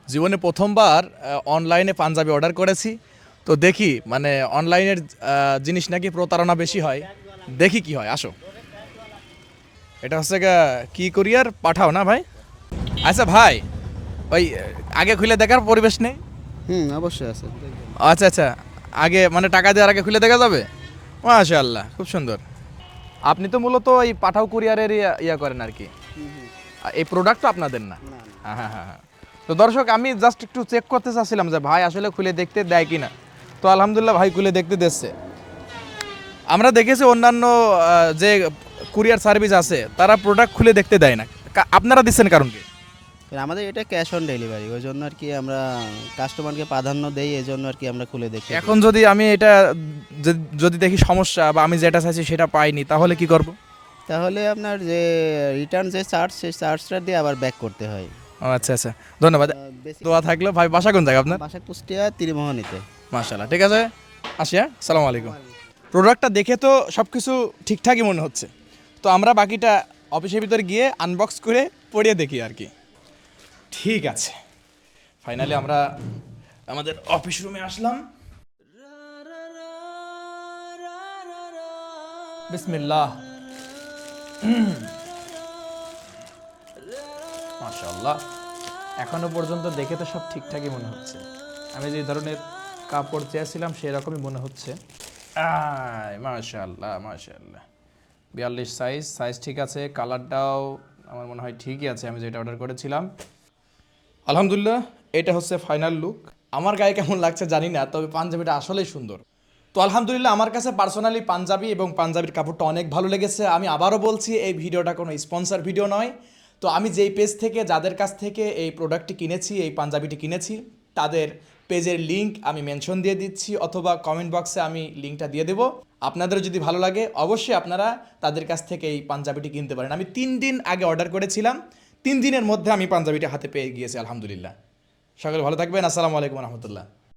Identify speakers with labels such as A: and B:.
A: জীবনে প্রথমবার অনলাইনে পাঞ্জাবি অর্ডার করেছি। তো দেখি মানে অনলাইনের জিনিস নাকি প্রতারণা বেশি হয়। দেখি কি হয়, আসো। এটা হচ্ছে কি কুরিয়ার পাঠাও না ভাই? আচ্ছা ভাই, ওই আগে খুলে দেখার পরিবেশ নেই?
B: অবশ্যই আছে।
A: আচ্ছা আচ্ছা, আগে মানে টাকা দেওয়ার আগে খুলে দেখা যাবে? মাশাআল্লাহ, খুব সুন্দর। আপনি তো মূলত এই পাঠাও কুরিয়ারের ইয়া করেন আর কি। এই প্রোডাক্ট তো আপনাদের না?
B: না, না।
A: হ্যাঁ হ্যাঁ হ্যাঁ। তো দর্শক, আমি জাস্ট একটু চেক করতে চাচ্ছিলাম যে ভাই আসলে খুলে দেখতে দেয় কিনা। তো আলহামদুলিল্লাহ ভাই খুলে দেখতে দিচ্ছে। আমরা দেখেছি অন্যান্য যে কুরিয়ার সার্ভিস আছে তারা প্রোডাক্ট খুলে দেখতে দেয় না। আপনারা দিচ্ছেন কারণ কি?
B: আমাদের এটা ক্যাশ অন ডেলিভারি, ওই জন্য আর কি আমরা কাস্টমারকে প্রাধান্য দেই, এই জন্য আর কি আমরা খুলে দেখি।
A: এখন যদি আমি এটা যদি দেখি সমস্যা বা আমি যেটা চাইছি সেটা পাইনি, তাহলে কি করব?
B: তাহলে আপনার যে রিটার্ন যে চার্জ, সেই চার্জটা দিয়ে আবার ব্যাক করতে হয়।
A: ও আচ্ছা আচ্ছা, ধন্যবাদ। দোয়া থাকলো। ভাই বাসা কোন জায়গা আপনার?
B: বাসা কুষ্টিয়া ত্রিমোহনীতে।
A: মাশাআল্লাহ, ঠিক আছে, আসি। হ্যাঁ, সালাম আলাইকুম। প্রোডাক্টটা দেখে তো সব কিছু ঠিকঠাকই মনে হচ্ছে। তো আমরা বাকিটা অফিসের ভিতরে গিয়ে আনবক্স করে পড়িয়ে দেখি আর কি। ঠিক আছে, ফাইনালি আমরা আমাদের অফিস রুমে আসলাম। বিসমিল্লাহ। মাশাআল্লাহ, এখনো পর্যন্ত দেখে তো সব ঠিকঠাকই মনে হচ্ছে। আমি যে ধরনের কাপড় চেয়েছিলাম সেরকমই মনে হচ্ছে। মাশাআল্লাহ মাশাআল্লাহ, 42 সাইজ ঠিক আছে। কালারটাও আমার মনে হয় ঠিকই আছে, আমি যেটা অর্ডার করেছিলাম। আলহামদুলিল্লাহ, এটা হচ্ছে ফাইনাল লুক। আমার গায়ে কেমন লাগছে জানি না, তবে পাঞ্জাবিটা আসলেই সুন্দর। তো আলহামদুলিল্লাহ, আমার কাছে পার্সোনালি পাঞ্জাবি এবং পাঞ্জাবির কাপড়টা অনেক ভালো লেগেছে। আমি আবারও বলছি, এই ভিডিওটা কোনো স্পন্সর ভিডিও নয়। তো আমি যেই পেজ থেকে, যাদের কাছ থেকে এই প্রোডাক্টটি কিনেছি, এই পাঞ্জাবিটি কিনেছি, তাদের পেজের লিঙ্ক আমি মেনশন দিয়ে দিচ্ছি, অথবা কমেন্ট বক্সে আমি লিঙ্কটা দিয়ে দেবো। আপনাদের যদি ভালো লাগে অবশ্যই আপনারা তাদের কাছ থেকে এই পাঞ্জাবিটি কিনতে পারেন। আমি 3 দিন আগে অর্ডার করেছিলাম, 3 দিনের মধ্যে আমি পাঞ্জাবিটা হাতে পেয়ে গিয়েছি আলহামদুলিল্লাহ। সকলে ভালো থাকবেন। আসসালামু আলাইকুম রহমতুল্লাহ।